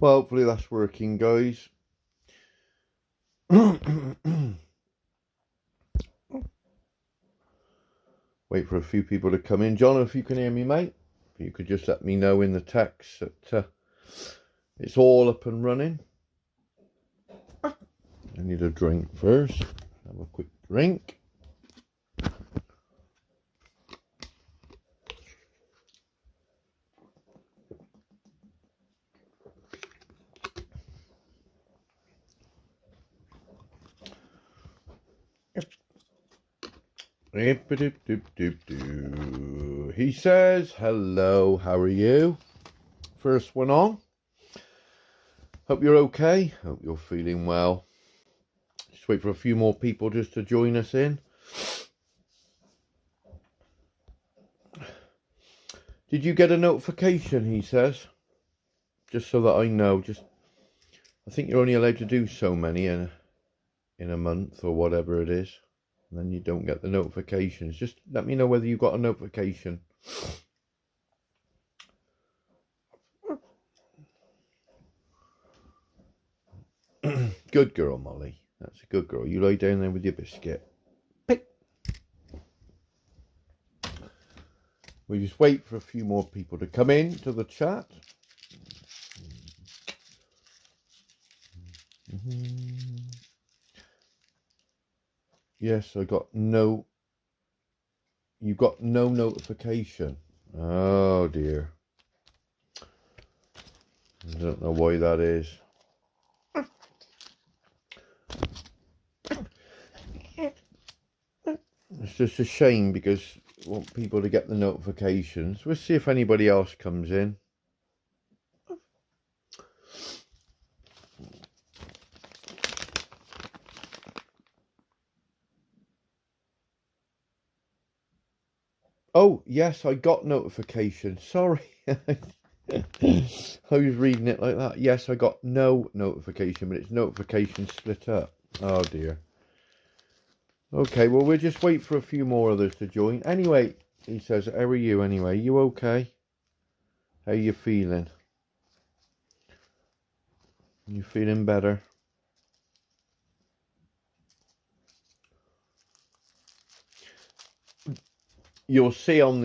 Well, hopefully that's working, guys. Wait for a few people to come in. Jono, if you can hear me, mate, if you could just let me know in the text that it's all up and running. I need a drink first. Have a quick drink. He says, hello, how are you? First one on. Hope you're okay. Hope you're feeling well. Just wait for a few more people just to join us in. Did you get a notification, he says? Just so that I know. I think you're only allowed to do so many in a month or whatever it is. And then you don't get the notifications. Just let me know whether you got a notification. Good girl, Molly. That's a good girl. You lie down there with your biscuit. Pick. We just wait for a few more people to come in to the chat. Yes, I got no. You got no notification. Oh dear. I don't know why that is. It's just a shame because I want people to get the notifications. We'll see if anybody else comes in. Oh, yes, I got notification. Sorry. I was reading it like that. Yes, I got no notification, but it's notification split up. Oh, dear. Okay, well, we'll just wait for a few more others to join. Anyway, he says, how are you anyway? You okay? How you feeling? You feeling better? You'll see on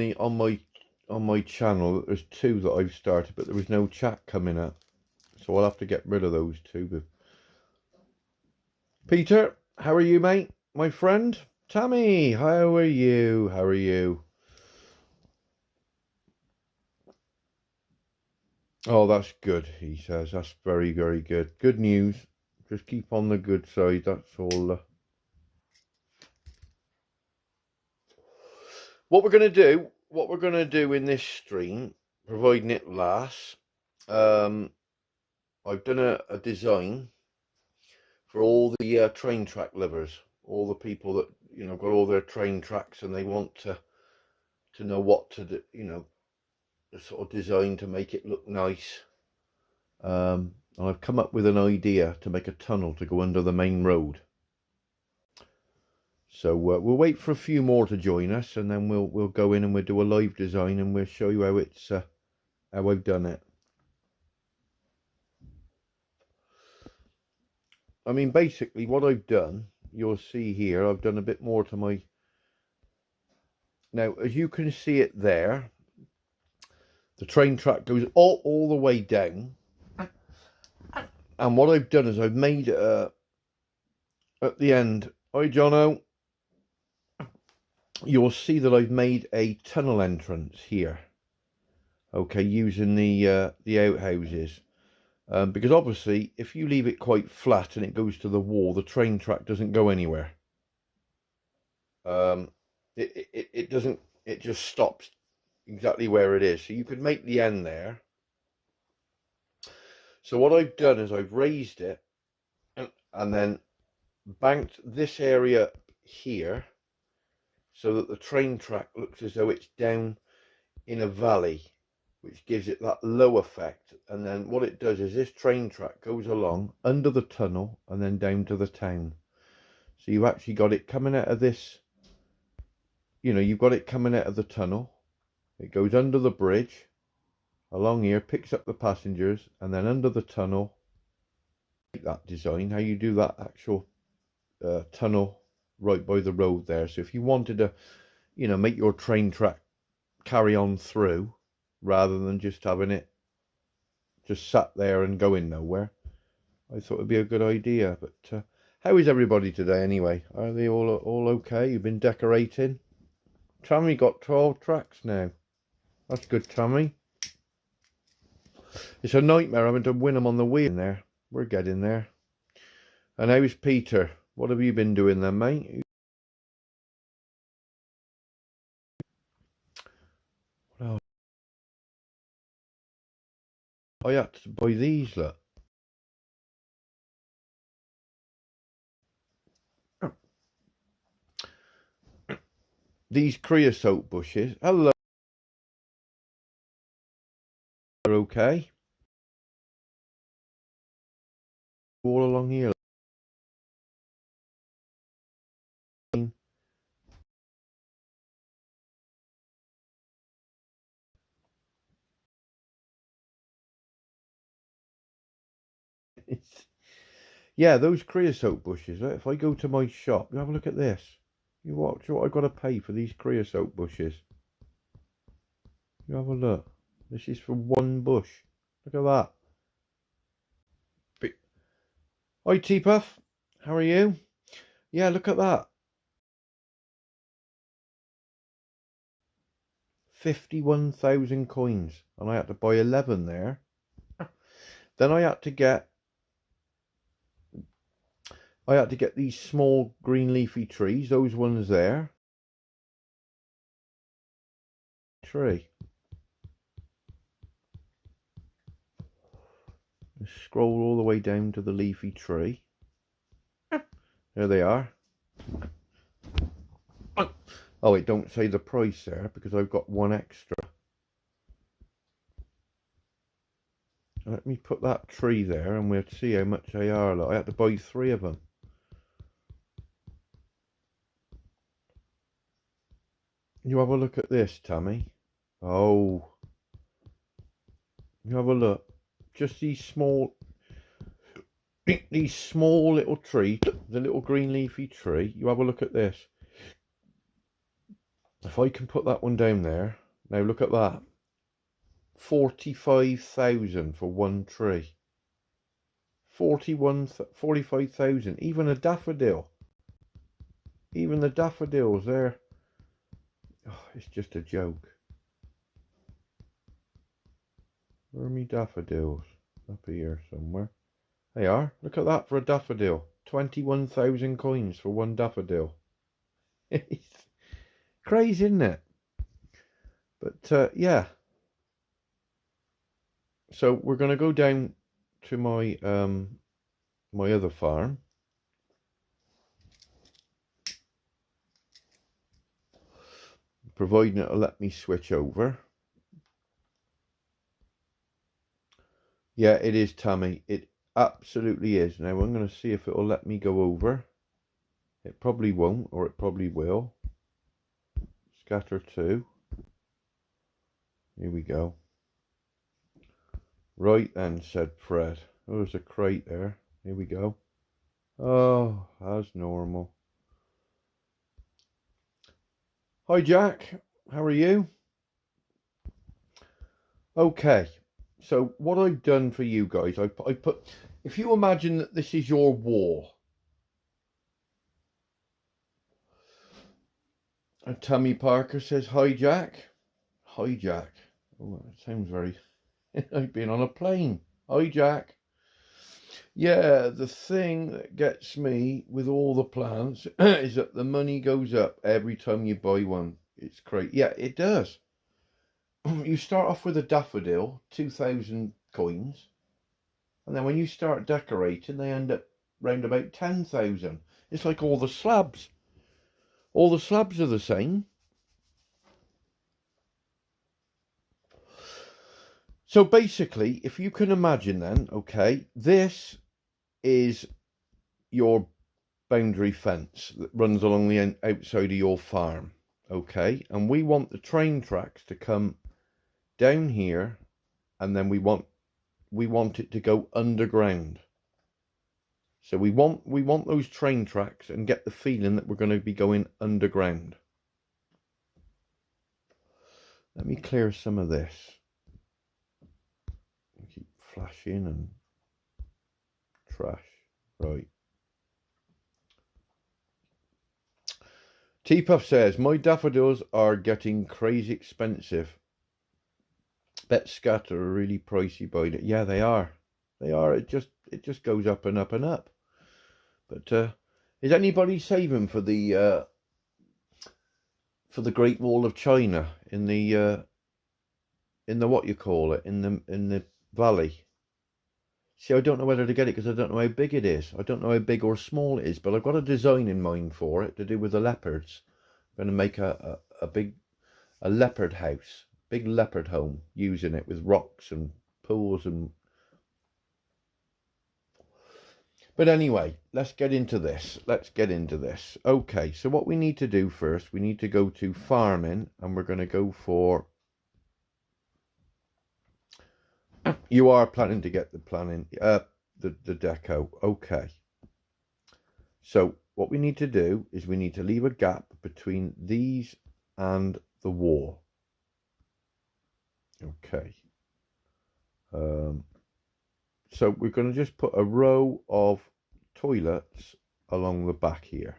my channel that there's two that I've started, but there was no chat coming up, so I'll have to get rid of those two. But Peter, how are you, mate? My friend Tammy, how are you? How are you? Oh, that's good. He says that's very, very good. Good news. Just keep on the good side. That's all. What we're gonna do in this stream, providing it lasts. I've done a design for all the train track livers, all the people that got all their train tracks and they want to know what to do, the sort of design to make it look nice. And I've come up with an idea to make a tunnel to go under the main road. So we'll wait for a few more to join us, and then we'll go in and we'll do a live design, and we'll show you how it's how I've done it. I mean, basically what I've done, you'll see here, I've done a bit more to my... Now, as you can see it there, the train track goes all the way down. And what I've done is I've made at the end, hi Jono, you'll see that I've made a tunnel entrance here. Okay, using the outhouses. Because obviously, if you leave it quite flat and it goes to the wall, the train track doesn't go anywhere. It doesn't, it just stops exactly where it is. So you could make the end there. So what I've done is I've raised it and then banked this area here so that the train track looks as though it's down in a valley, which gives it that low effect. And then what it does is this train track goes along under the tunnel and then down to the town. So you've actually got it coming out of this, you've got it coming out of the tunnel. It goes under the bridge, along here, picks up the passengers, and then under the tunnel, that design, how you do that actual tunnel right by the road there. So if you wanted to, you know, make your train track carry on through, rather than just having it just sat there and going nowhere, I thought it'd be a good idea. But how is everybody today anyway? Are they all okay? You've been decorating? Tommy got 12 tracks now. That's good, Tommy. It's a nightmare having to win them on the wheel in there. We're getting there. And how's Peter? What have you been doing then, mate? Well, I had to buy these, look. These creosote bushes. Hello. They're okay. All along here. Yeah, those creosote bushes. If I go to my shop, you have a look at this. You watch what I've got to pay for these creosote bushes. You have a look. This is for one bush. Look at that. Hi, T-Puff. How are you? Yeah, look at that. 51,000 coins. And I had to buy 11 there. Then I had to get these small green leafy trees. Those ones there. Tree. Scroll all the way down to the leafy tree. There they are. Oh, it don't say the price there because I've got one extra. Let me put that tree there and we'll see how much they are. Look, I had to buy 3 of them. You have a look at this, Tammy. Oh. You have a look. Just these small little trees, the little green leafy tree. You have a look at this. If I can put that one down there. Now look at that. 45,000 for one tree. 45,000. Even a daffodil. Even the daffodils there. Oh, it's just a joke. Where are me daffodils? Up here somewhere. They are. Look at that for a daffodil. 21,000 coins for one daffodil. It's crazy, isn't it? But yeah. So we're going to go down to my my other farm. Providing it'll let me switch over. Yeah, it is, Tammy. It absolutely is. Now I'm going to see if it'll let me go over. It probably won't, or it probably will. Scatter 2. Here we go. Right then, said Fred. Oh, there's a crate there. Here we go. Oh, as normal. Hi, Jack. How are you? Okay. So what I've done for you guys, I put, if you imagine that this is your wall. And Tammy Parker says, hi, Jack. Hi, Jack. Oh, it sounds very, like being on a plane. Hi, Jack. Yeah, the thing that gets me with all the plants is that the money goes up every time you buy one. It's crazy. Yeah, it does. You start off with a daffodil, 2,000 coins. And then when you start decorating, they end up round about 10,000. It's like all the slabs. All the slabs are the same. So basically, if you can imagine then, okay, this is your boundary fence that runs along the outside of your farm, okay? And we want the train tracks to come down here and then we want it to go underground. So we want those train tracks and get the feeling that we're going to be going underground. Let me clear some of this. I keep flashing and trash. Right. T-Puff says, my daffodils are getting crazy expensive. Bet Scatter are really pricey by it. Yeah, they are. They are. It just goes up and up and up. But is anybody saving for the Great Wall of China in the what you call it, in the valley? See, I don't know whether to get it because I don't know how big it is. I don't know how big or small it is, but I've got a design in mind for it to do with the leopards. I'm going to make a leopard house, big leopard home, using it with rocks and pools and. But anyway, let's get into this. Okay, so what we need to do first, we need to go to farming, and we're going to go for. You are planning to get the the deco. Okay. So what we need to do is we need to leave a gap between these and the wall. Okay. So we're going to just put a row of toilets along the back here.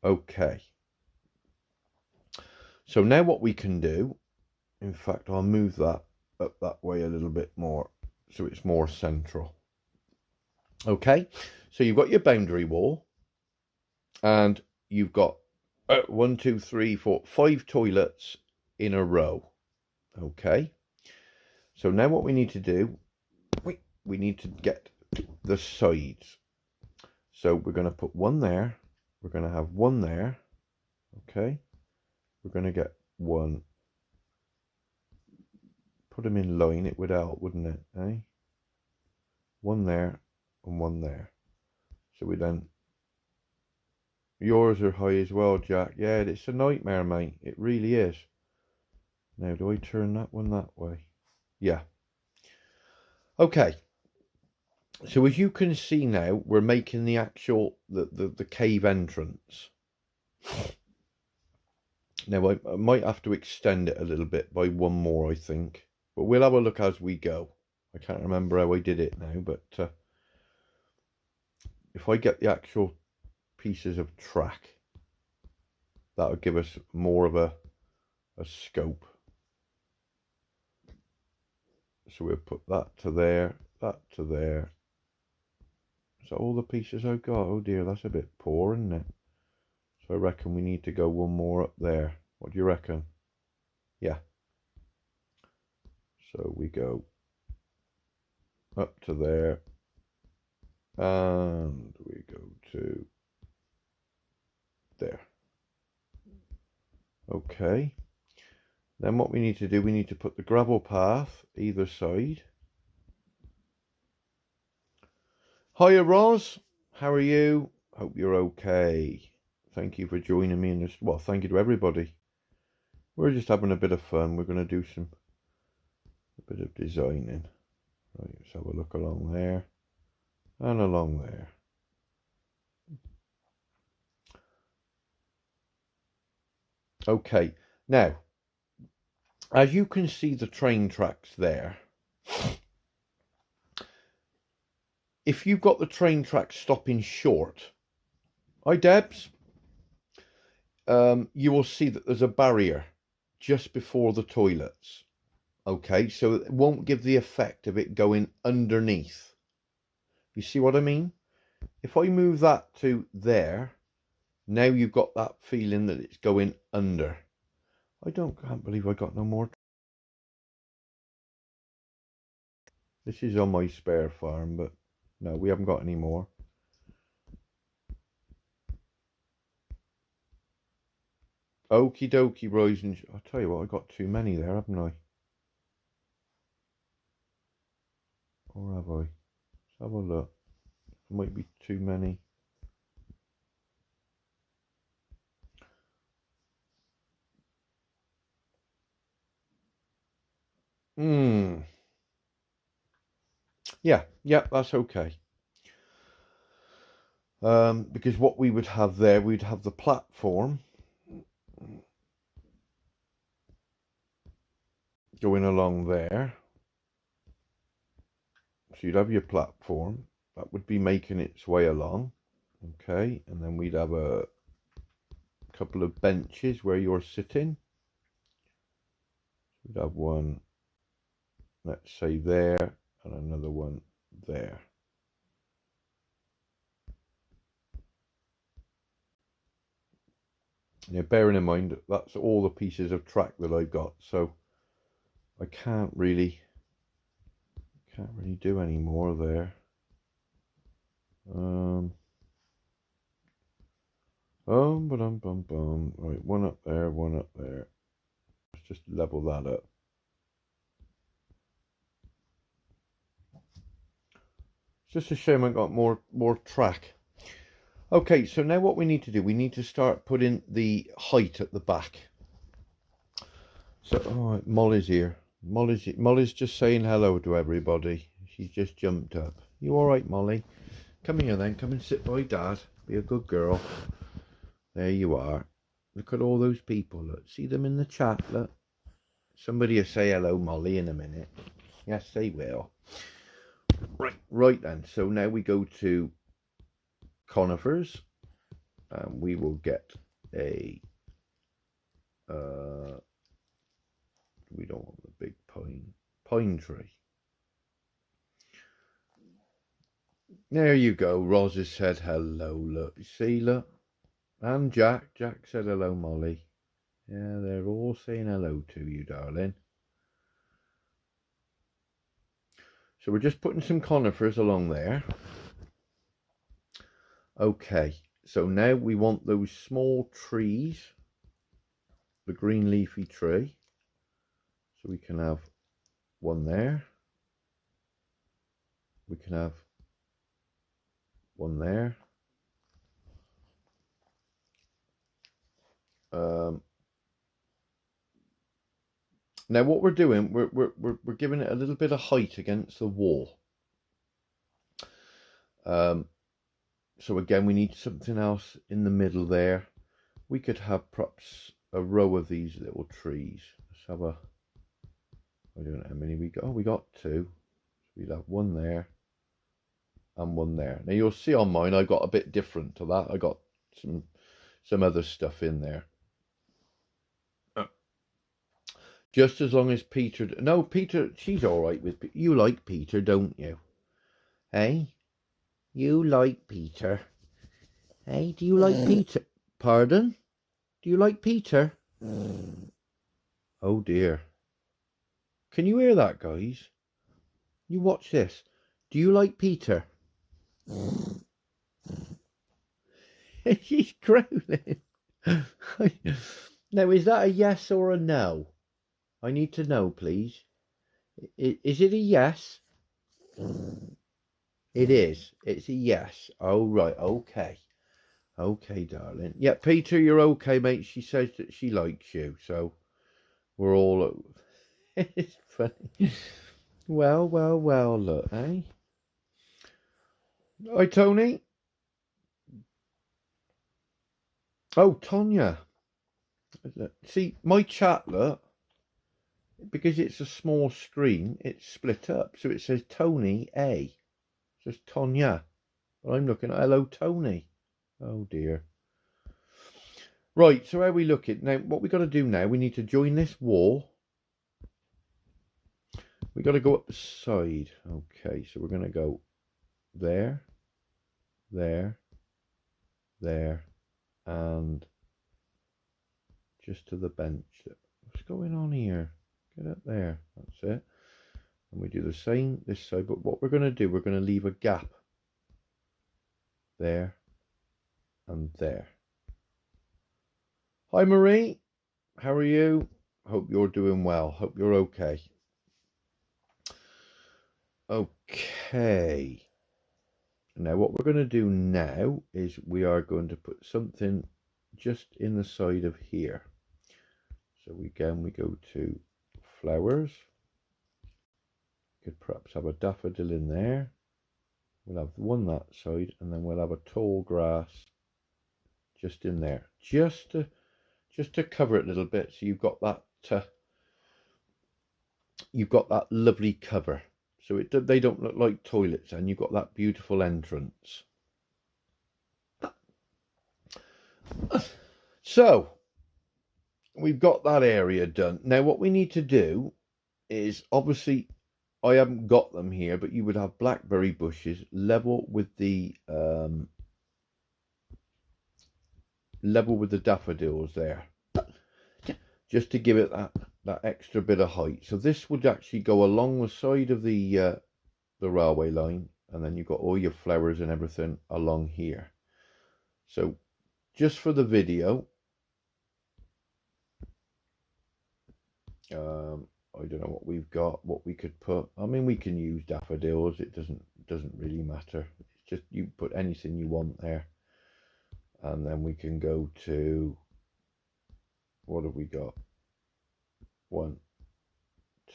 Okay. So now what we can do, in fact, I'll move that up that way a little bit more so it's more central. Okay. So you've got your boundary wall and you've got 1, 2, 3, 4, 5 toilets in a row. Okay. So now what we need to do, we need to get the sides. So we're going to put one there. We're going to have one there. Okay. We're going to get one. Put them in line. It would help, wouldn't it? Eh? One there and one there. So we then. Yours are high as well, Jack. Yeah, it's a nightmare, mate. It really is. Now, do I turn that one that way? Yeah. Okay. So as you can see now, we're making the actual the cave entrance. Now I might have to extend it a little bit by one more, I think, but we'll have a look as we go. I can't remember how I did it now, but if I get the actual pieces of track, that'll give us more of a scope. So we'll put that to there, that to there. So all the pieces I've got. Oh dear, that's a bit poor, isn't it? So I reckon we need to go one more up there. What do you reckon? Yeah. So we go up to there. And we go to there. Okay. Then what we need to do, we need to put the gravel path either side. Hiya, Roz. How are you? Hope you're okay. Thank you for joining me in this. Well, thank you to everybody. We're just having a bit of fun. We're going to do a bit of designing. Right, let's have a look along there and along there. Okay, now, as you can see the train tracks there, if you've got the train tracks stopping short, hi Debs, you will see that there's a barrier just before the toilets. Okay, so it won't give the effect of it going underneath. You see what I mean? If I move that to there, now you've got that feeling that it's going under. Can't believe I got no more. This is on my spare farm, but no, we haven't got any more. Okie dokie, Rosen. I'll tell you what, I got too many there, haven't I? Or have I? Let's have a look. There might be too many. Yeah, that's okay. Because what we would have there, we'd have the platform going along there. So you'd have your platform that would be making its way along, okay, and then we'd have a couple of benches where you're sitting. We'd have one, let's say there, and another one there. Now, bearing in mind that's all the pieces of track that I've got, so I can't really do any more there. Right, one up there, one up there. Let's just level that up. It's just a shame I got more track. Okay, so now what we need to do, we need to start putting the height at the back. So, oh, Molly's here. Molly's just saying hello to everybody. She's just jumped up. You all right, Molly? Come here then. Come and sit by Dad. Be a good girl. There you are. Look at all those people. Look, see them in the chat. Look. Somebody will say hello, Molly, in a minute. Yes, they will. Right then. So now we go to conifers. We will get a. We don't want the big pine tree. There you go. Roz has said hello. Look, see, look. And Jack said hello, Molly. Yeah, they're all saying hello to you, darling. So we're just putting some conifers along there. Okay, so now we want those small trees, the green leafy tree. So we can have one there. We can have one there. Now what we're doing, we're giving it a little bit of height against the wall. So again, we need something else in the middle there. We could have perhaps a row of these little trees. Let's have a. I don't know how many we got. Oh, we got two. So we'd have one there and one there. Now you'll see on mine, I got a bit different to that. I got some other stuff in there. Just as long as Peter. No, Peter. She's all right with. You like Peter, don't you? Hey, you like Peter. Hey, do you like Peter? Pardon? Do you like Peter? Oh dear. Can you hear that, guys? You watch this. Do you like Peter? She's growling. Now, is that a yes or a no? I need to know, please. Is it a yes? It is. It's a yes. Oh, right. Okay. Okay, darling. Yeah, Peter, you're okay, mate. She says that she likes you, so we're all. It's funny. Well, look, eh? Hi, Tony. Oh, Tonya. See, my chat, look, because it's a small screen, it's split up. So it says Tony A. It says Tonya. But I'm looking at hello, Tony. Oh, dear. Right, so how are we looking? Now, what we got to do now, we need to join this wall. We got to go up the side. Okay, so we're going to go there, there, there, and just to the bench. What's going on here? Get up there. That's it. And we do the same this side, but what we're going to do, we're going to leave a gap there and there. Hi, Marie. How are you? Hope you're doing well. Hope you're okay. Okay. Now, what we're going to do now is we are going to put something just in the side of here. So we go to flowers. could perhaps have a daffodil in there. We'll have one that side, and then we'll have a tall grass just in there, just to cover it a little bit, so you've got that lovely cover, so they don't look like toilets, and you've got that beautiful entrance. So we've got that area done. Now what we need to do is, obviously I haven't got them here, but you would have blackberry bushes level with the daffodils there, just to give it that extra bit of height. So this would actually go along the side of the railway line, and then you've got all your flowers and everything along here. So just for the video, I don't know what we've got, what we could put. I mean, we can use daffodils. It doesn't really matter. It's just you put anything you want there. And then we can go to, what have we got? 1,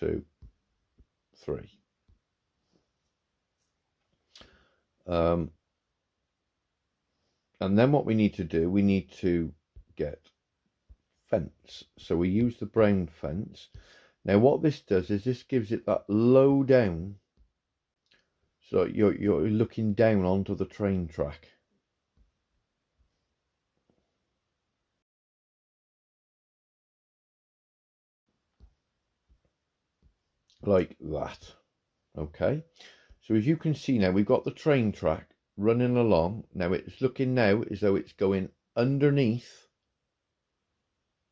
2, 3. And then what we need to do, we need to get fence. So we use the brown fence. Now what this does is this gives it that low down, so you're looking down onto the train track. Like that. Okay, so as you can see now, we've got the train track running along. Now it's looking now as though it's going underneath,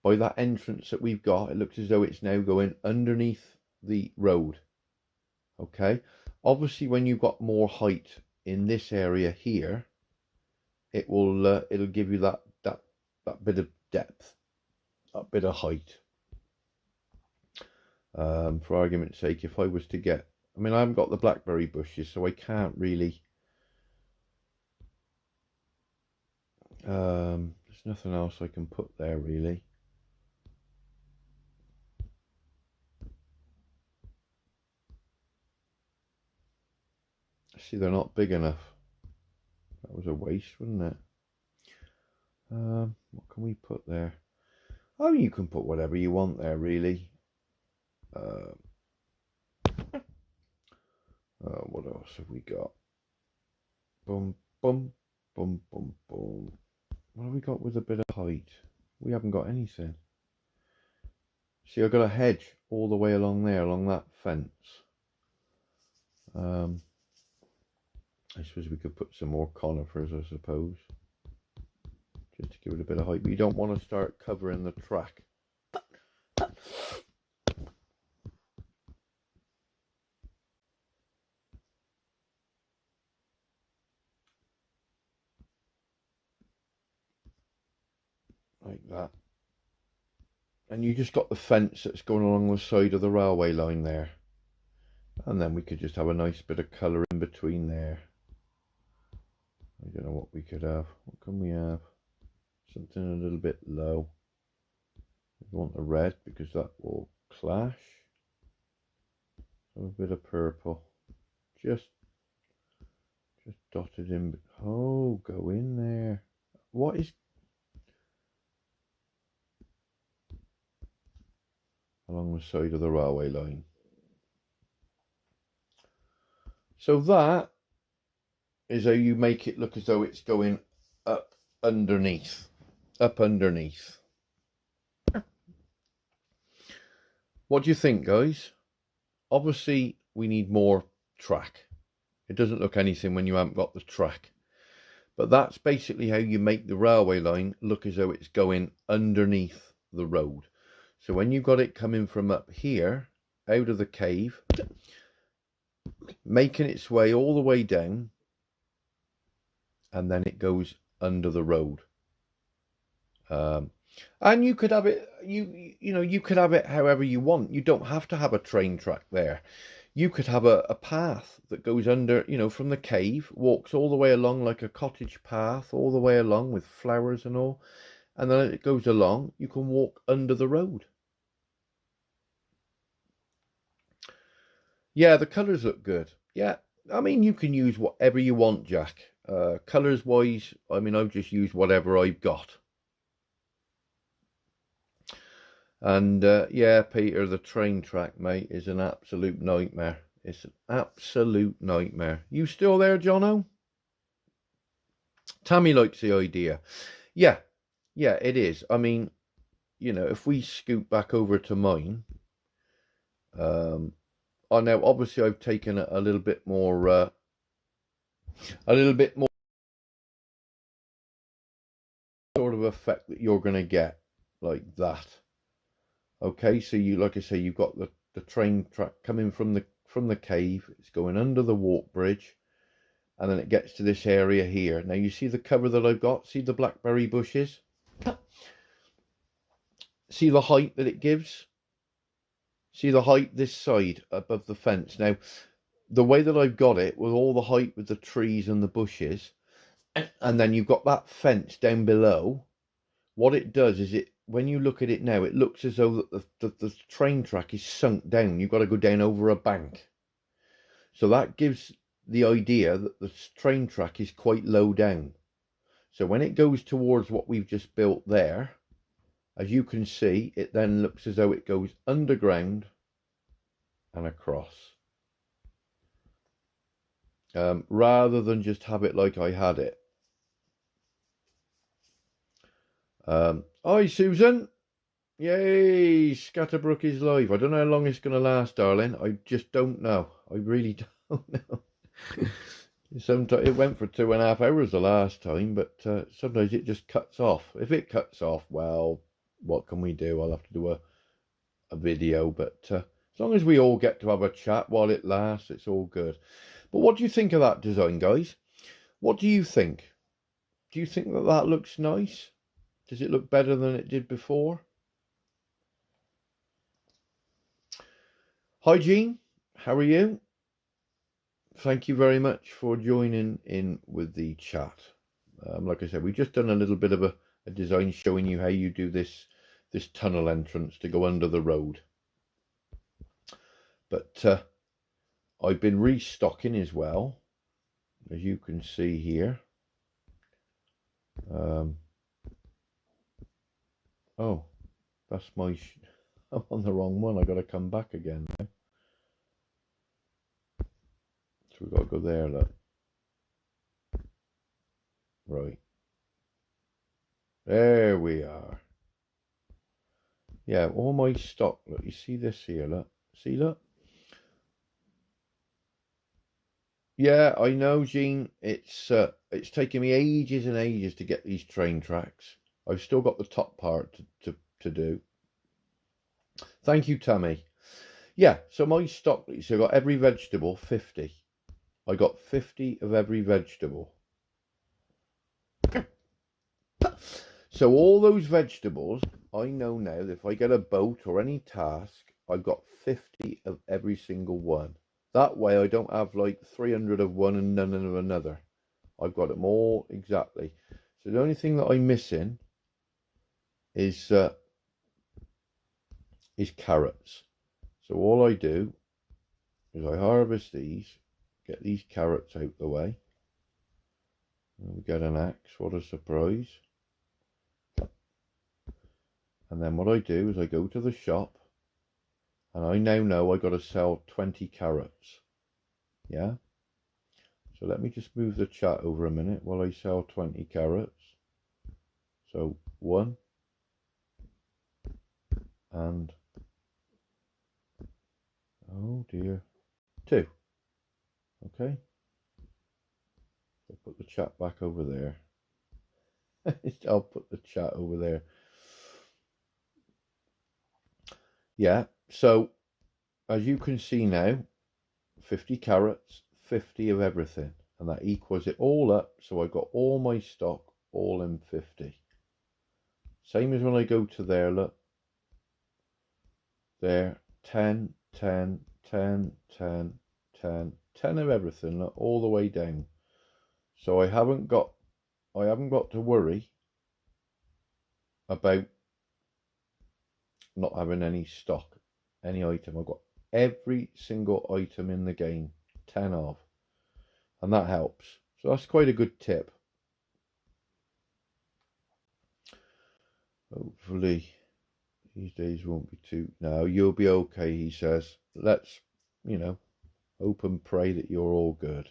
by that entrance that we've got. It looks as though it's now going underneath the road. Okay, obviously when you've got more height in this area here, it'll give you that bit of depth, that bit of height. For argument's sake, if I was to get, I mean, I haven't got the blackberry bushes, so I can't really, there's nothing else I can put there really. See, they're not big enough. That was a waste, wasn't it? What can we put there? Oh, you can put whatever you want there, really. What else have we got? Boom, boom, boom, boom, boom. What have we got with a bit of height? We haven't got anything. See, I've got a hedge all the way along there, along that fence. I suppose we could put some more conifers, I suppose, just to give it a bit of height. But you don't want to start covering the track. Like that. And you just got the fence that's going along the side of the railway line there. And then we could just have a nice bit of colour in between there. I don't know what we could have. What can we have? Something a little bit low. We want the red because that will clash. So a bit of purple. Just dotted in. Oh, go in there. What is... along the side of the railway line. So that is how you make it look as though it's going up underneath. Up underneath. What do you think, guys? Obviously, we need more track. It doesn't look anything when you haven't got the track. But that's basically how you make the railway line look as though it's going underneath the road. So when you've got it coming from up here, out of the cave, making its way all the way down, and then it goes under the road. And you could have it, you could have it however you want. You don't have to have a train track there. You could have a path that goes under, from the cave, walks all the way along like a cottage path, all the way along with flowers and all. And then it goes along, you can walk under the road. Yeah, the colours look good. Yeah, I mean, you can use whatever you want, Jack. Colours wise, I mean, I've just used whatever I've got. And yeah, Peter, the train track, mate, is an absolute nightmare. It's an absolute nightmare. You still there, Jono? Tammy likes the idea. Yeah, yeah, it is. I mean, you know, if we scoot back over to mine, I know obviously I've taken a little bit more, sort of effect that you're going to get like that. Okay, so you, like I say, you've got the train track coming from the cave. It's going under the walk bridge, and then it gets to this area here. Now you see the cover that I've got. See the blackberry bushes. See the height that it gives. See the height this side above the fence. Now, the way that I've got it with all the height with the trees and the bushes, and then you've got that fence down below. What it does is when you look at it now, it looks as though the train track is sunk down. You've got to go down over a bank. So that gives the idea that the train track is quite low down. So when it goes towards what we've just built there, as you can see, it then looks as though it goes underground and across. Rather than just have it like I had it. Hi, Susan. Yay, Scatterbrook is live. I don't know how long it's going to last, darling. I just don't know. I really don't know. Sometimes it went for 2.5 hours the last time, but sometimes it just cuts off. If it cuts off, well, what can we do? I'll have to do a video, but as long as we all get to have a chat while it lasts, it's all good. But what do you think of that design, guys? What do you think? Do you think that that looks nice? Does it look better than it did before? Hi, Jean. How are you? Thank you very much for joining in with the chat. Like I said, we've just done a little bit of a design showing you how you do this tunnel entrance to go under the road. But I've been restocking as well, as you can see here. Oh, that's my... I'm on the wrong one. I got to come back again now. So we've got to go there, look. Right. There we are. Yeah, all my stock, look, you see this here, look. See, look. Yeah, I know, Jean. It's taken me ages and ages to get these train tracks. I've still got the top part to do. Thank you, Tammy. Yeah, so my stock, so I got every vegetable, 50. I got 50 of every vegetable. So all those vegetables, I know now that if I get a boat or any task, I've got 50 of every single one. That way I don't have like 300 of one and none of another. I've got them all exactly. So the only thing that I'm missing is carrots. So all I do is I harvest these, get these carrots out the way. And we get an axe, what a surprise. And then what I do is I go to the shop, and I now know I got to sell 20 carrots. Yeah? So let me just move the chat over a minute while I sell 20 carrots. So 1 and, oh dear, 2. Okay? I'll put the chat back over there. I'll put the chat over there. Yeah, so as you can see now, 50 carrots, 50 of everything, and that equals it all up. So I got all my stock all in 50. Same as when I go to there, look. There, 10, 10, 10, 10, 10, 10 of everything, look, all the way down. So I haven't got to worry about not having any stock, any item. I've got every single item in the game. 10 of. And that helps. So that's quite a good tip. Hopefully these days won't be too... No, you'll be okay, he says. Let's, you know, hope and pray that you're all good.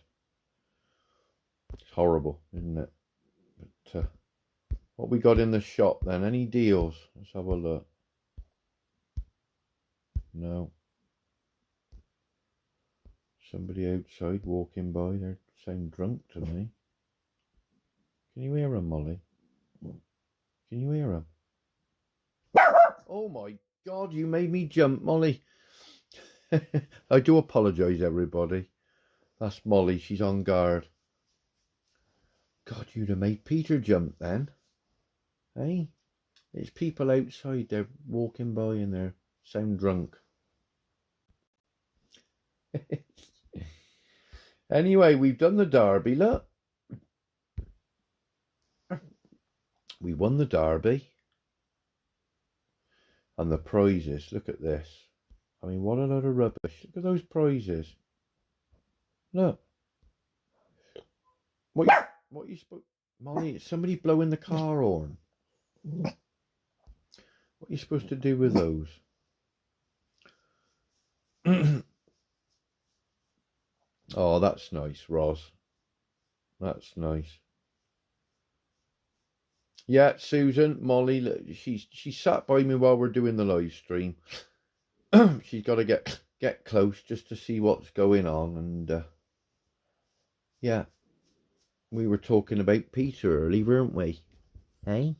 It's horrible, isn't it? But what we got in the shop then? Any deals? Let's have a look. No. Somebody outside walking by. They sound drunk to me. Can you hear them, Molly? Can you hear them? Oh my God, you made me jump, Molly. I do apologise, everybody. That's Molly, she's on guard. God, you'd have made Peter jump then. Hey? There's people outside, they're walking by and they sound drunk. Anyway, we've done the derby, look. We won the derby. And the prizes, look at this. I mean, what a load of rubbish. Look at those prizes. Look. What you supposed... Molly, it's somebody blowing the car horn. What are you supposed to do with those? Oh, that's nice, Roz. That's nice. Yeah, Susan, Molly, she sat by me while we're doing the live stream. She's got to get close just to see what's going on. And yeah, we were talking about Peter early, weren't we? Hey?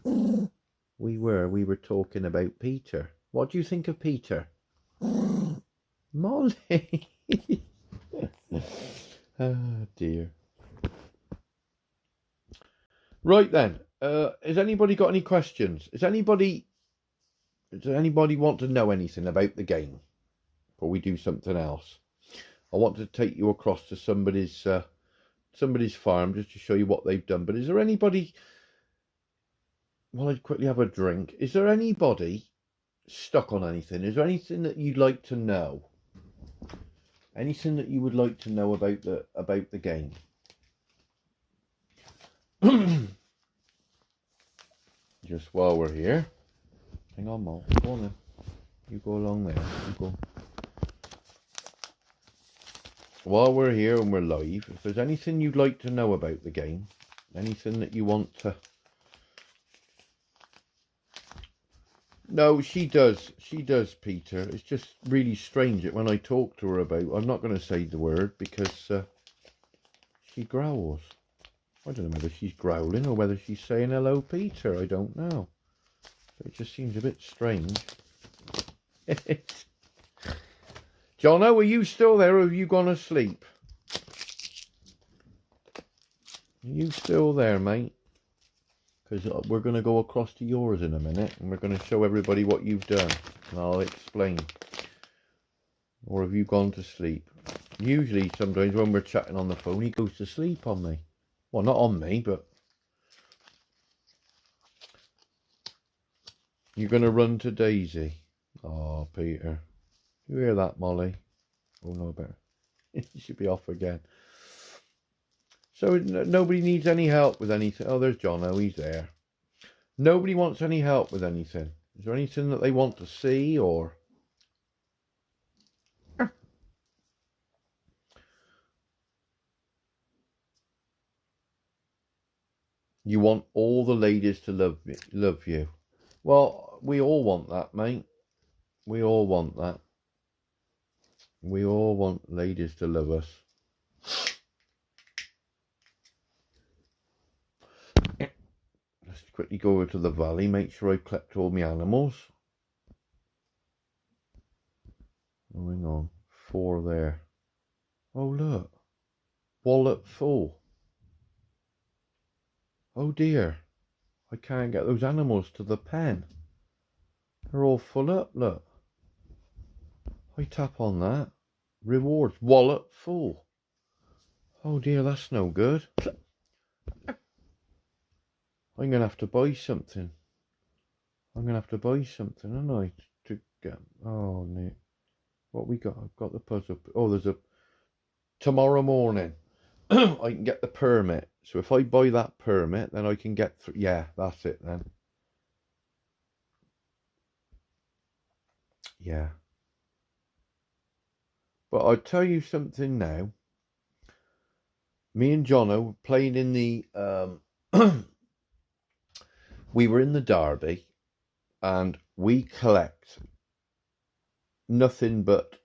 We were talking about Peter. What do you think of Peter? Molly. Oh dear. Right then, has anybody got any questions? Does anybody want to know anything about the game before we do something else? I want to take you across to somebody's farm just to show you what they've done. But is there anybody, while I quickly have a drink, is there anybody stuck on anything? Is there anything that you'd like to know? Anything that you would like to know about the game? Just while we're here. Hang on, Mo. Go on then. You go along there. You go. While we're here and we're live, if there's anything you'd like to know about the game, anything that you want to... No, she does. She does, Peter. It's just really strange that when I talk to her about... I'm not going to say the word because she growls. I don't know whether she's growling or whether she's saying hello, Peter. I don't know. It just seems a bit strange. Jono, are you still there or have you gone to sleep? Are you still there, mate? Because we're going to go across to yours in a minute and we're going to show everybody what you've done. And I'll explain. Or have you gone to sleep? Usually, sometimes when we're chatting on the phone, he goes to sleep on me. Well, not on me, but... You're going to run to Daisy. Oh, Peter. You hear that, Molly? Oh, no, better. You should be off again. So, nobody needs any help with anything. Oh, there's Jono. He's there. Nobody wants any help with anything. Is there anything that they want to see, or... You want all the ladies to love you. Well, we all want that, mate. We all want that. We all want ladies to love us. Let's quickly go over to the valley, make sure I collect all my animals. Oh, hang on. 4 there. Oh, look. Wallet full. Oh, dear. I can't get those animals to the pen. They're all full up, look. I tap on that. Rewards. Wallet full. Oh, dear, that's no good. I'm going to have to buy something. I'm going to have to buy something, aren't I? To get... Oh, no. What we got? I've got the puzzle. Oh, there's a... Tomorrow morning, I can get the permit. So if I buy that permit, then I can get... Yeah, that's it then. Yeah. But I'll tell you something now. Me and Jono playing in the... we were in the derby, and we collect nothing but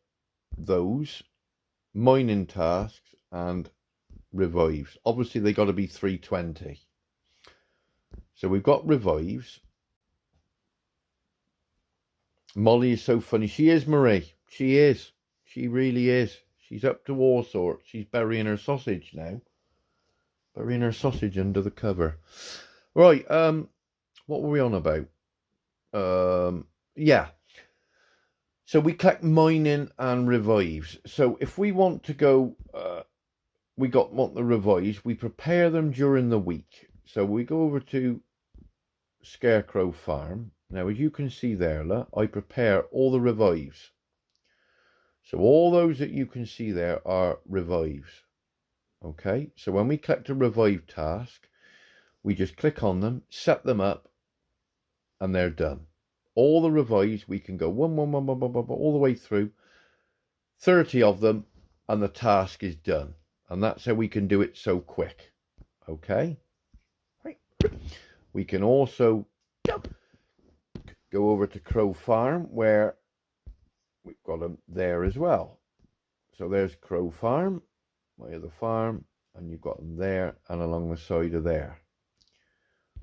those mining tasks and revives. Obviously, they got to be 320. So we've got revives. Molly is so funny. She is, Marie. She is. She really is. She's up to all sorts. She's burying her sausage now. Burying her sausage under the cover. Right, what were we on about? Yeah. So we collect mining and revives. So if we want to go, want the revives, we prepare them during the week. So we go over to Scarecrow Farm. Now, as you can see there, I prepare all the revives. So all those that you can see there are revives. Okay, so when we collect a revive task, we just click on them, set them up, and they're done. All the revives, we can go one, all the way through, 30 of them, and the task is done. And that's how we can do it so quick. Okay? Right. We can also go over to Crow Farm, where we've got them there as well. So there's Crow Farm, my other farm, and you've got them there and along the side of there.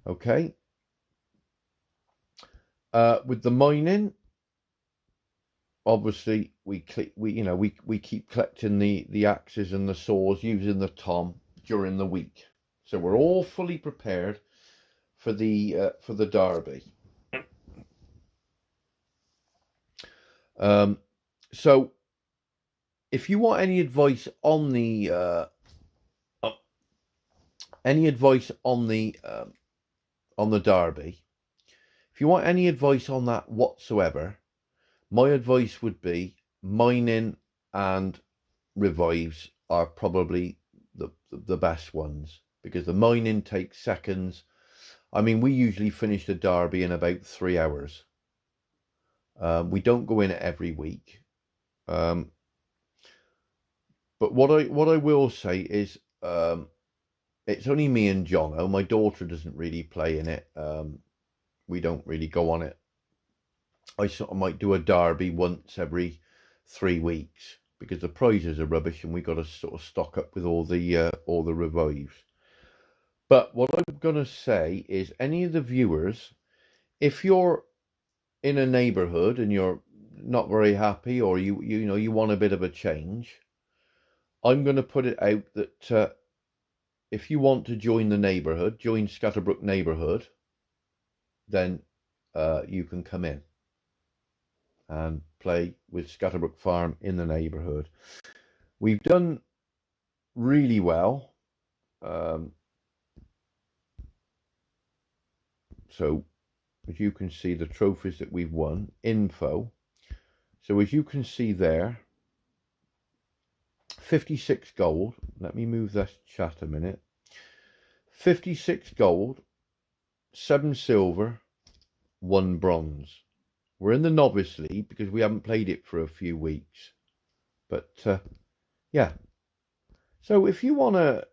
Okay. With the mining, obviously we keep collecting the axes and the saws using the tom during the week. So we're all fully prepared for the derby. So if you want any advice on the derby, if you want any advice on that whatsoever, my advice would be mining and revives are probably the best ones, because the mining takes seconds. I mean, we usually finish the derby in about 3 hours. We don't go in every week. But what I will say is, it's only me and Jono. My daughter doesn't really play in it. We don't really go on it. I sort of might do a derby once every 3 weeks, because the prizes are rubbish and we got to sort of stock up with all the revives. But what I'm gonna say is, any of the viewers, if you're in a neighborhood and you're not very happy, or you want a bit of a change, I'm going to put it out that if you want to join the neighborhood, join Scatterbrook neighborhood, then you can come in and play with Scatterbrook Farm in the neighborhood. We've done really well. So as you can see, the trophies that we've won, info. So as you can see there, 56 gold. Let me move this chat a minute. 56 gold, 7 silver, 1 bronze. We're in the novice league because we haven't played it for a few weeks. But yeah. So if you want to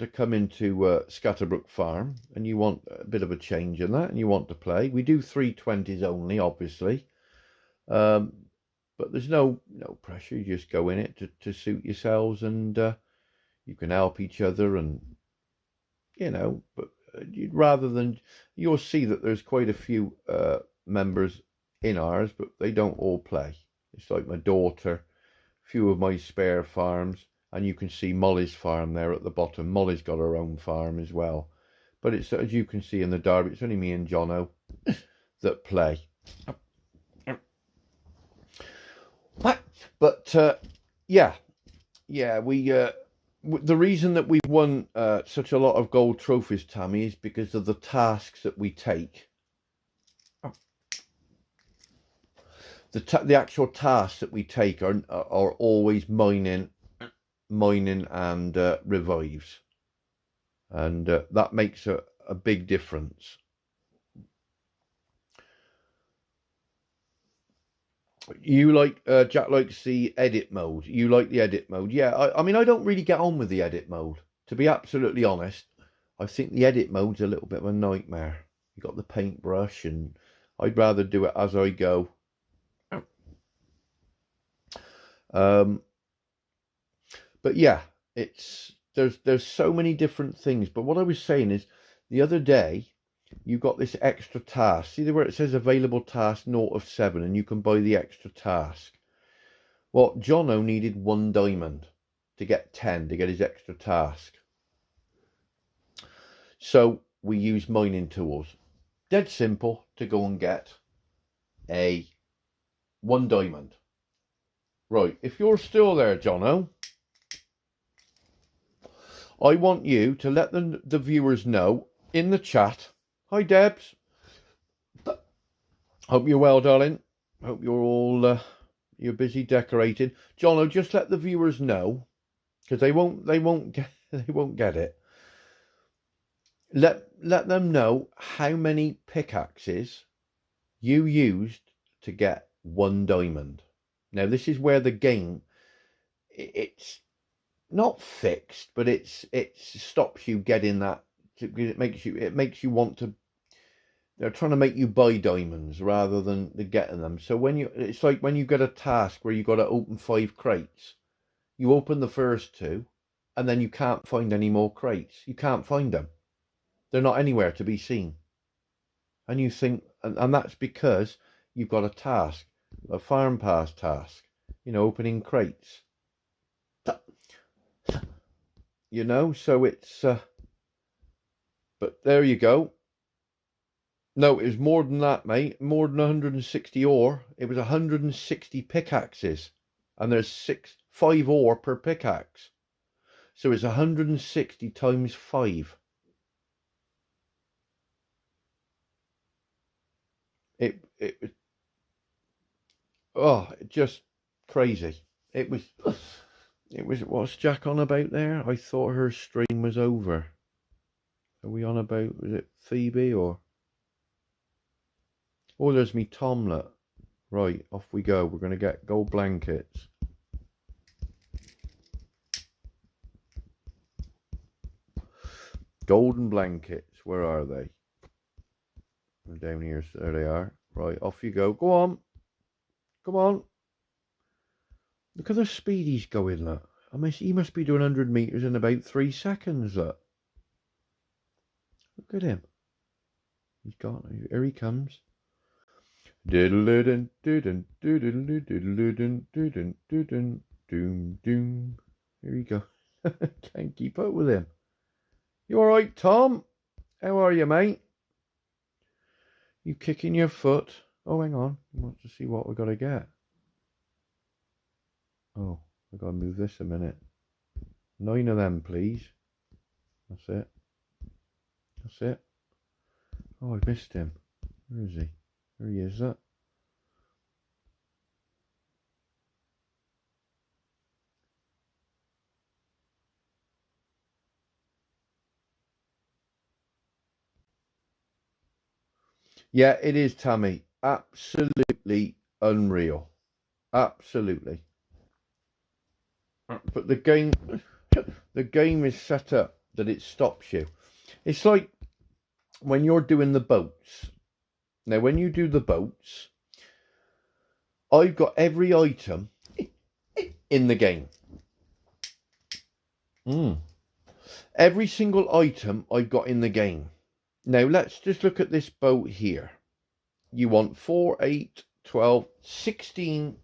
come into Scatterbrook Farm and you want a bit of a change in that and you want to play, we do 320s only, obviously. But there's no pressure. You just go in it to suit yourselves, and you can help each other, and but rather than, you'll see that there's quite a few members in ours, but they don't all play. It's like my daughter, a few of my spare farms, and you can see Molly's farm there at the bottom. Molly's got her own farm as well. But it's, as you can see in the derby, it's only me and Jono that play. But yeah, we the reason that we've won such a lot of gold trophies, Tammy, is because of the tasks that we take. the actual tasks that we take are always mining and revives, and that makes a big difference. You like Jack likes the edit mode. You like the edit mode. Yeah, I mean, I don't really get on with the edit mode, to be absolutely honest. I think the edit mode's a little bit of a nightmare. You got the paintbrush, and I'd rather do it as I go. But yeah, there's so many different things. But what I was saying is, the other day you got this extra task. See where it says available task 0 of 7, and you can buy the extra task. Well, Jono needed 1 diamond to get 10 to get his extra task. So we use mining tools. Dead simple to go and get a 1 diamond. Right, if you're still there, Jono, I want you to let the viewers know in the chat. Hi, Debs. Hope you're well, darling. Hope you're all you're busy decorating. Jono, just let the viewers know, because they won't get it. Let them know how many pickaxes you used to get 1 diamond. Now, this is where the game, it's not fixed, but it stops you getting that. It makes you want to. They're trying to make you buy diamonds rather than getting them. So it's like when you get a task where you got to open 5 crates, you open the first 2, and then you can't find any more crates. You can't find them. They're not anywhere to be seen. And you think, and that's because you've got a task, a farm pass task, opening crates. So it's, but there you go. No, it was more than that, mate. More than 160 ore. It was 160 pickaxes. And there's 5 ore per pickaxe. So it's 160 times 5. It just crazy. It was, what's Jack on about there? I thought her stream was over. Are we on about, was it Phoebe or? Oh, there's me Tomlet. Right, off we go. We're going to get gold blankets. Golden blankets. Where are they? They're down here. There they are. Right, off you go. Go on. Come on. Look at the speed he's going, look. I mean, he must be doing 100 meters in about 3 seconds, look. Look at him. He's got, here he comes. Doom doom. Here you go. Can't keep up with him. You alright, Tom? How are you, mate? You kicking your foot? Oh, hang on. I want to see what we got to get. Oh, I got to move this a minute. 9 of them, please. That's it. That's it. Oh, I missed him. Where is he? There he is, that. Yeah, it is, Tammy. Absolutely unreal. Absolutely. But the game is set up that it stops you. It's like when you're doing the boats. Now, when you do the boats, I've got every item in the game. Every single item I've got in the game. Now, let's just look at this boat here. You want 4, 8, 12, 16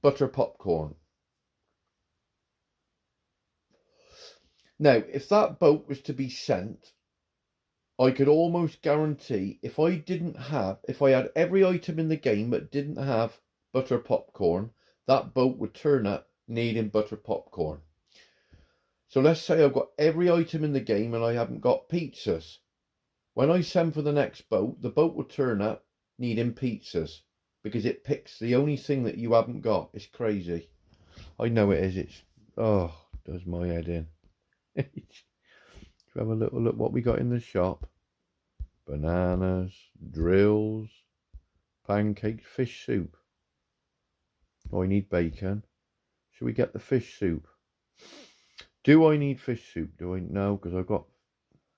butter popcorn. Now, if that boat was to be sent, I could almost guarantee if I had every item in the game but didn't have butter popcorn, that boat would turn up needing butter popcorn. So let's say I've got every item in the game and I haven't got pizzas. When I send for the next boat, the boat will turn up needing pizzas. because it picks the only thing that you haven't got. It's crazy. I know it is. It's, oh, does my head in. Have a little look what we got in the shop. Bananas, drills, pancakes, fish soup. Oh, I need bacon. Should we get the fish soup? Do I need fish soup? Do I? No, because I've got...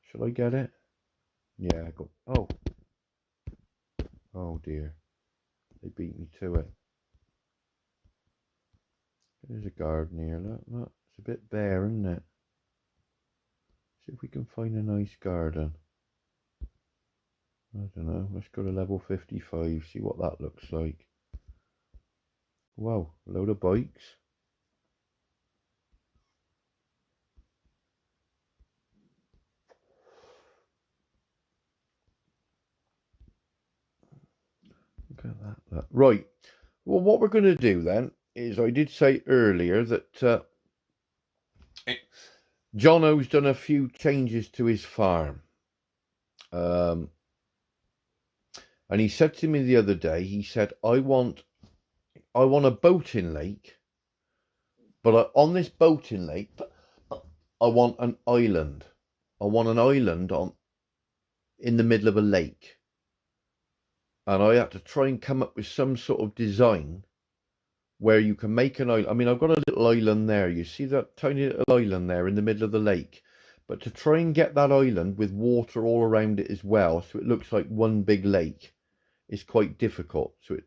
Should I get it? Yeah, I got... Oh. Oh, dear. They beat me to it. There's a garden here. Look. It's a bit bare, isn't it? See if we can find a nice garden. I don't know. Let's go to level 55. See what that looks like. Wow, a load of bikes. Look at that. Right. Well, what we're going to do then is, I did say earlier that Jono's done a few changes to his farm. And he said to me the other day, he said, I want a boating lake, but on this boating lake, I want an island. I want an island in the middle of a lake. And I had to try and come up with some sort of design where you can make an island. I mean, I've got a little island there. You see that tiny little island there in the middle of the lake? But to try and get that island with water all around it as well, so it looks like one big lake, is quite difficult. So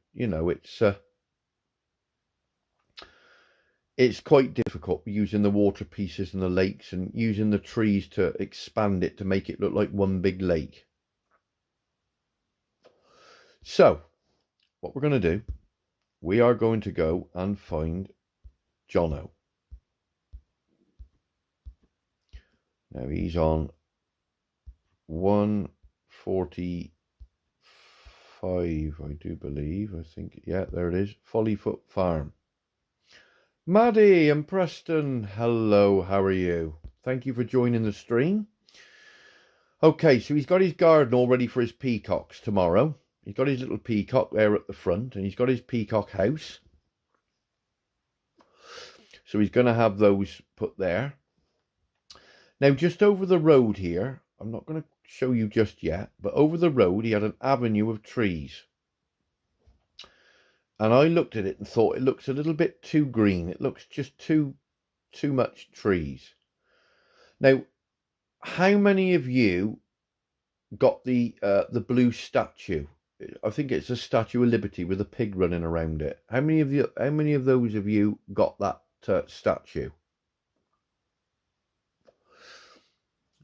it's quite difficult using the water pieces and the lakes and using the trees to expand it to make it look like one big lake. So, what we're going to do, we are going to go and find Jono. Now he's on 145, I do believe. I think, yeah, there it is. Follyfoot Farm. Maddie and Preston, hello, how are you? Thank you for joining the stream. Okay, so he's got his garden all ready for his peacocks tomorrow. He's got his little peacock there at the front, and he's got his peacock house. So he's going to have those put there. Now, just over the road here, I'm not going to show you just yet, but over the road he had an avenue of trees. And I looked at it and thought it looks a little bit too green. It looks just too much trees. Now, how many of you got the blue statue? I think it's a Statue of Liberty with a pig running around it. How many of those of you got that statue?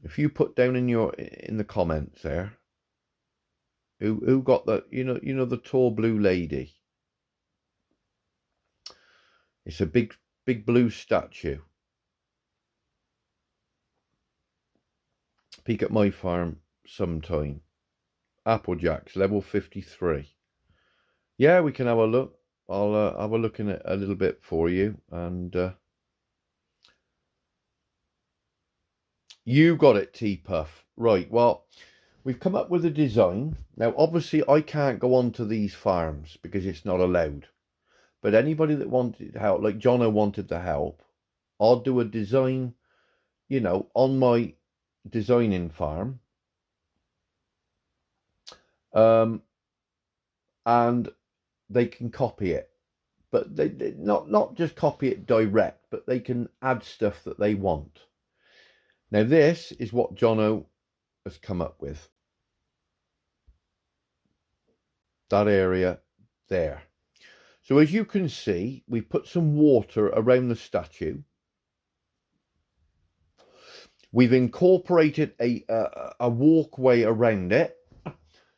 If you put down in the comments there, who got that? You know the tall blue lady. It's a big blue statue. Peek at my farm sometime. Applejacks, level 53. Yeah, we can have a look. I'll have a look in it a little bit for you. And you got it, T-Puff. Right, well, we've come up with a design. Now, obviously, I can't go onto these farms because it's not allowed. But anybody that wanted help, like Jono wanted the help, I'll do a design, on my designing farm. And they can copy it, but they not just copy it direct, but they can add stuff that they want. Now this is what Jono has come up with. That area there. So as you can see, we put some water around the statue. We've incorporated a walkway around it.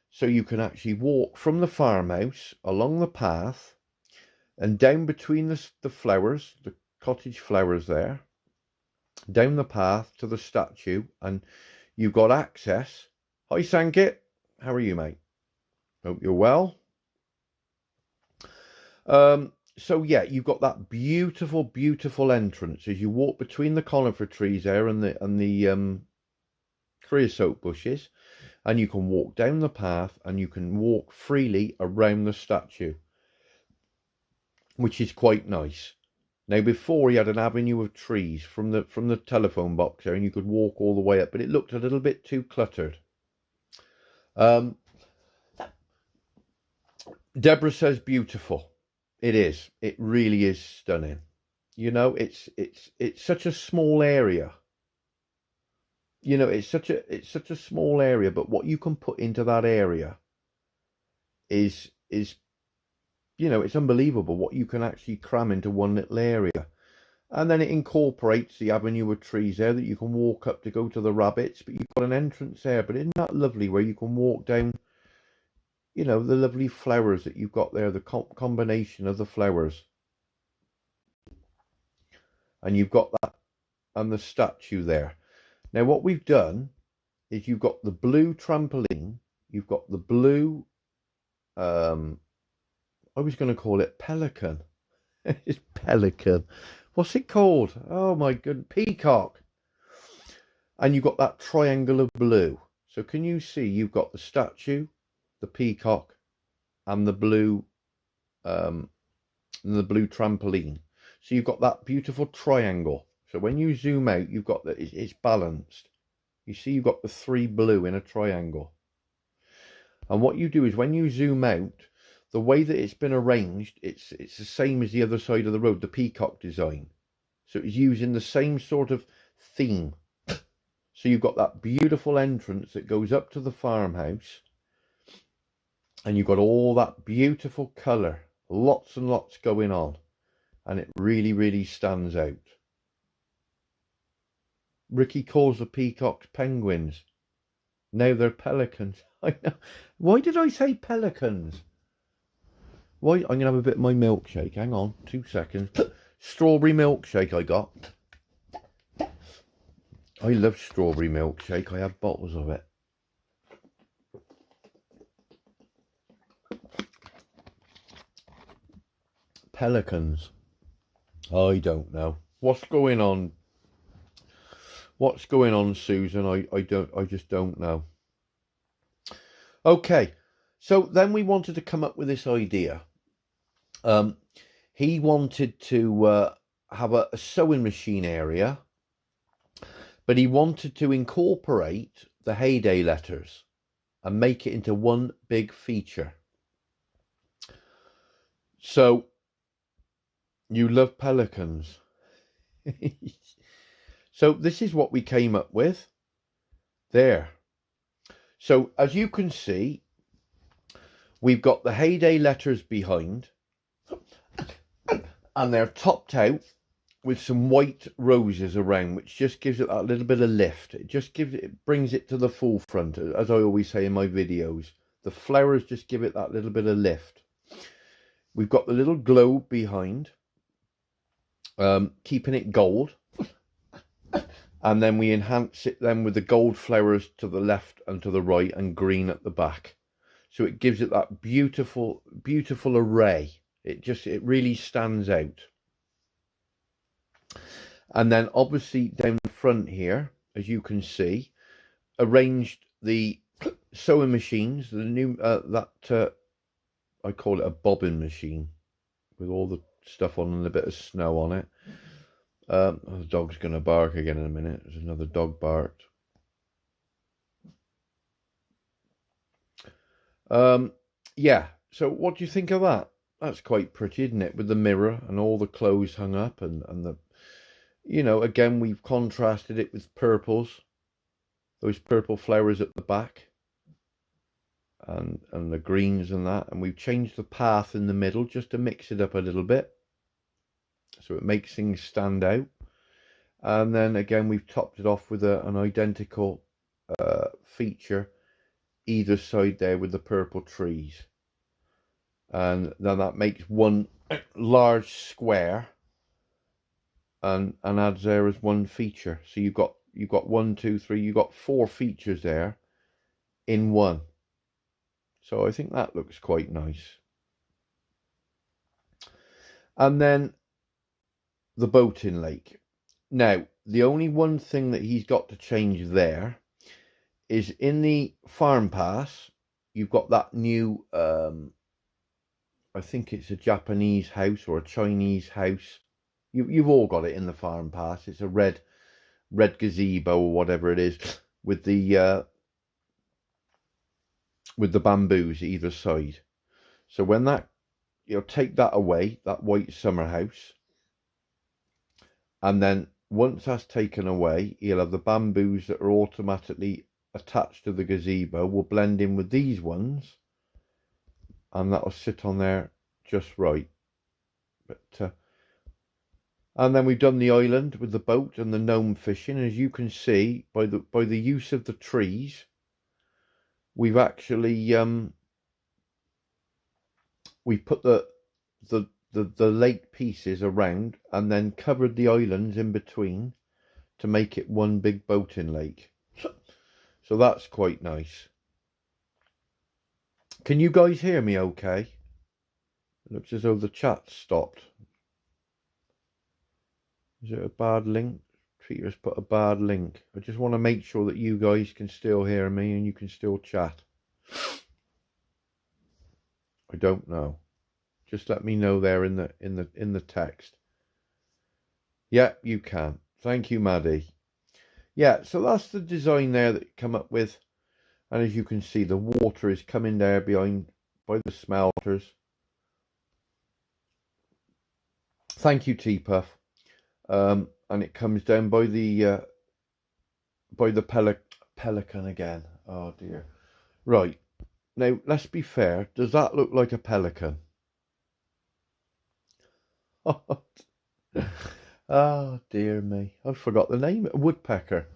So you can actually walk from the farmhouse along the path and down between the flowers, the cottage flowers there, down the path to the statue, and you've got access. Hi Sankit, how are you, mate? Hope you're well. So yeah, you've got that beautiful entrance as you walk between the conifer trees there and the creosote bushes. And you can walk down the path and you can walk freely around the statue. which is quite nice. Now, before, he had an avenue of trees from the telephone box there, and you could walk all the way up, but it looked a little bit too cluttered. Deborah says beautiful. It is. It really is stunning. You know, it's such a small area. You know, it's such a small area, but what you can put into that area is you know, it's unbelievable what you can actually cram into one little area. And then it incorporates the avenue of trees there that you can walk up to go to the rabbits, but you've got an entrance there. But isn't that lovely where you can walk down, you know, the lovely flowers that you've got there, the combination of the flowers. And you've got that and the statue there. Now what we've done is you've got the blue trampoline, you've got the blue, I was going to call it pelican. It's pelican. What's it called? Oh my goodness, peacock. And you've got that triangle of blue. So can you see you've got the statue, the peacock, and the blue trampoline. So you've got that beautiful triangle. So when you zoom out, you've got that it's balanced. You see you've got the three blue in a triangle. And what you do is when you zoom out, the way that it's been arranged, it's the same as the other side of the road, the peacock design. So it's using the same sort of theme. So you've got that beautiful entrance that goes up to the farmhouse. And you've got all that beautiful colour. Lots and lots going on. And it really, really stands out. Ricky calls the peacocks penguins. Now they're pelicans. I know. Why did I say pelicans? Why? I'm going to have a bit of my milkshake. Hang on, 2 seconds. Strawberry milkshake I got. I love strawberry milkshake. I have bottles of it. Pelicans. I don't know. What's going on? What's going on, Susan? I just don't know. Okay. So then we wanted to come up with this idea. He wanted to have a sewing machine area, but he wanted to incorporate the Heyday letters and make it into one big feature. So, you love pelicans. So this is what we came up with. There. So as you can see, we've got the Heyday letters behind, and they're topped out with some white roses around, which just gives it that little bit of lift. It brings it to the forefront, as I always say in my videos. The flowers just give it that little bit of lift. We've got the little globe behind, keeping it gold. And then we enhance it then with the gold flowers to the left and to the right and green at the back. So it gives it that beautiful, beautiful array. It really stands out. And then obviously down the front here, as you can see, arranged the sewing machines, the new, I call it a bobbin machine with all the stuff on and a bit of snow on it. The dog's going to bark again in a minute. There's another dog barked. Yeah, so what do you think of that? That's quite pretty, isn't it? With the mirror and all the clothes hung up and the, you know, again, we've contrasted it with purples. Those purple flowers at the back. And the greens and that. And we've changed the path in the middle just to mix it up a little bit. So it makes things stand out. And then again, we've topped it off with an identical feature either side there with the purple trees. And then that makes one large square and adds there as one feature. So you've got 1, 2, 3, you've got 4 features there in one. So I think that looks quite nice. And then the boating lake. Now, the only one thing that he's got to change there is in the farm pass, you've got that new, I I think it's a Japanese house or a Chinese house. You've all got it in the farm pass. It's a red gazebo or whatever it is, with the bamboos either side. So when that, you'll take that away, that white summer house, and then once that's taken away, you'll have the bamboos that are automatically attached to the gazebo will blend in with these ones, and that'll sit on there just right. But and then we've done the island with the boat and the gnome fishing. As you can see, by the use of the trees, we've actually we put the lake pieces around and then covered the islands in between to make it one big boating lake. So that's quite nice. Can you guys hear me okay? It looks as though the chat stopped. Is it a bad link? Peter's put a bad link. I just want to make sure that you guys can still hear me and you can still chat. I don't know. Just let me know there in the text. Yeah, you can. Thank you, Maddie. Yeah, so that's the design there that you come up with. And as you can see, the water is coming there behind by the smelters. Thank you, T-Puff. And it comes down by the pelican again. Oh dear. Right. Now, let's be fair. Does that look like a pelican? Oh dear me. I forgot the name. A woodpecker.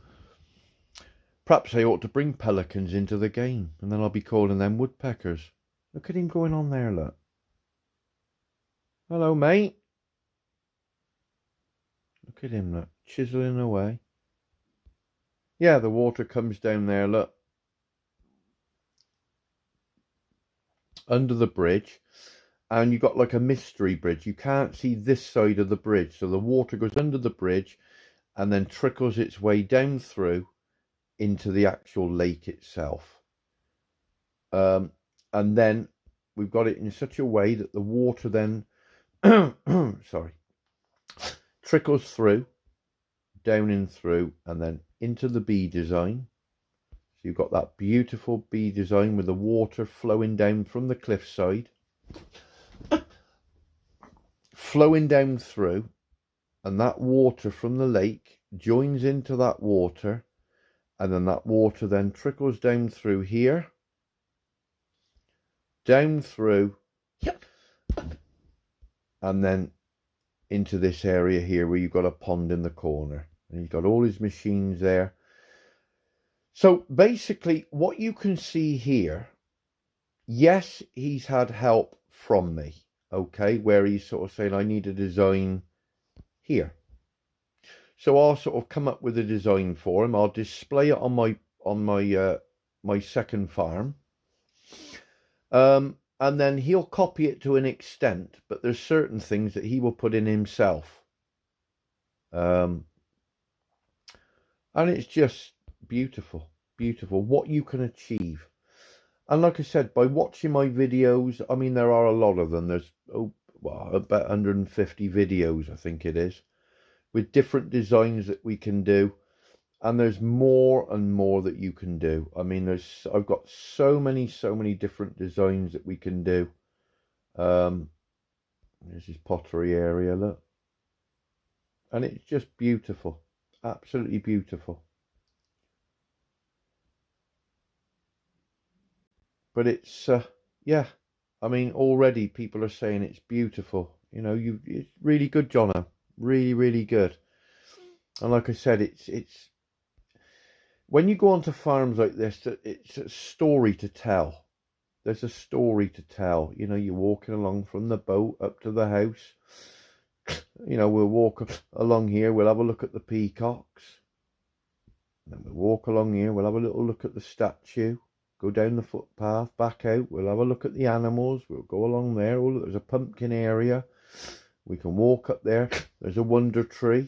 Perhaps I ought to bring pelicans into the game, and then I'll be calling them woodpeckers. Look at him going on there, look. Hello, mate. Look at him, look. Chiseling away. Yeah, the water comes down there, look. Under the bridge. And you've got like a mystery bridge. You can't see this side of the bridge. So the water goes under the bridge and then trickles its way down through into the actual lake itself. And then we've got it in such a way that the water then sorry, trickles through, down in through, and then into the bee design. So you've got that beautiful bee design with the water flowing down from the cliffside, flowing down through, and that water from the lake joins into that water, and then that water then trickles down through here, down through, and then into this area here where you've got a pond in the corner, and you've got all his machines there. So basically what you can see here, yes, he's had help from me, okay, where he's sort of saying I need a design here. So I'll sort of come up with a design for him. I'll display it on my second farm. And then he'll copy it to an extent, but there's certain things that he will put in himself. And it's just beautiful, beautiful what you can achieve. And like I said, by watching my videos, I mean, there are a lot of them. There's about 150 videos, I think it is, with different designs that we can do. And there's more and more that you can do. I mean, I've got so many different designs that we can do. There's this pottery area, look. And it's just beautiful. Absolutely beautiful. But it's, yeah. I mean, already people are saying it's beautiful. You know, it's really good, Jono. Really, really good. And like I said, it's when you go onto farms like this, it's a story to tell. There's a story to tell. You know, you're walking along from the boat up to the house. You know, we'll walk along here. We'll have a look at the peacocks. And then we'll walk along here. We'll have a little look at the statue. Go down the footpath, back out. We'll have a look at the animals. We'll go along there. Oh, look, there's a pumpkin area. We can walk up there. There's a wonder tree.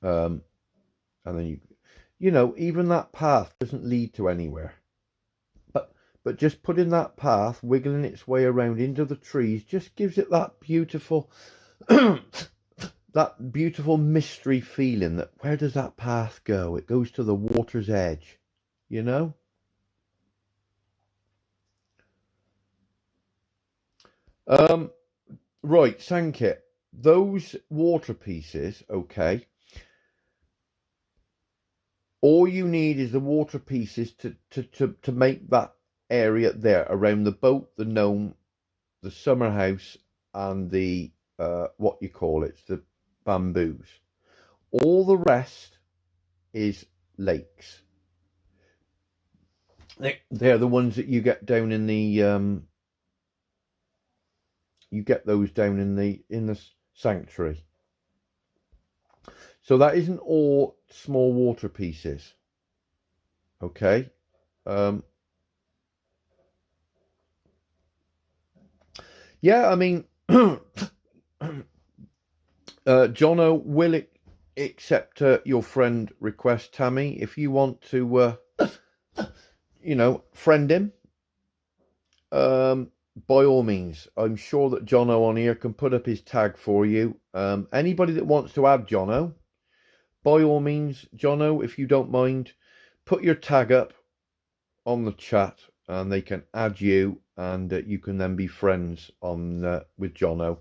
And then you know, even that path doesn't lead to anywhere. but just putting that path, wiggling its way around into the trees, just gives it that beautiful, that beautiful mystery feeling that where does that path go? It goes to the water's edge, you know? Right, Sankit, those water pieces, okay, all you need is the water pieces to make that area there around the boat, the gnome, the summer house, and the what you call it, the bamboos. All the rest is lakes. They're the ones that you get down in the you get those down in the sanctuary. So that isn't all small water pieces. Okay. Yeah, I mean, Jono will accept your friend request, Tammy. If you want to, friend him, by all means. I'm sure that Jono on here can put up his tag for you. Anybody that wants to add Jono, by all means, Jono, if you don't mind, put your tag up on the chat and they can add you, and you can then be friends on with Jono,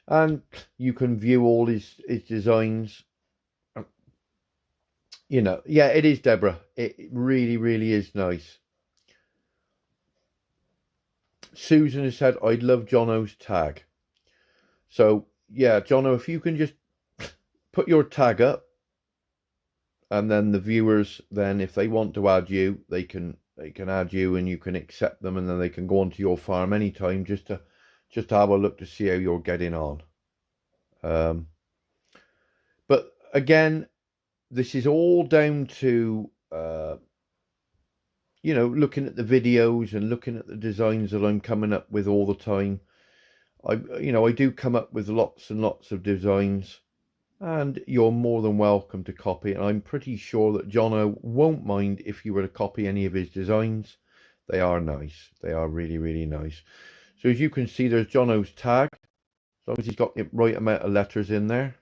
and you can view all his designs. Yeah, it is, Deborah. It really, really is nice. Susan has said, I'd love Jono's tag. So, yeah, Jono, if you can just put your tag up, and then the viewers, then if they want to add you, they can add you, and you can accept them, and then they can go onto your farm anytime just to have a look to see how you're getting on. But again, this is all down to looking at the videos and looking at the designs that I'm coming up with all the time. I do come up with lots and lots of designs, and you're more than welcome to copy. And I'm pretty sure that Jono won't mind if you were to copy any of his designs. They are nice. They are really, really nice. So as you can see, there's Jono's tag. As long as he's got the right amount of letters in there.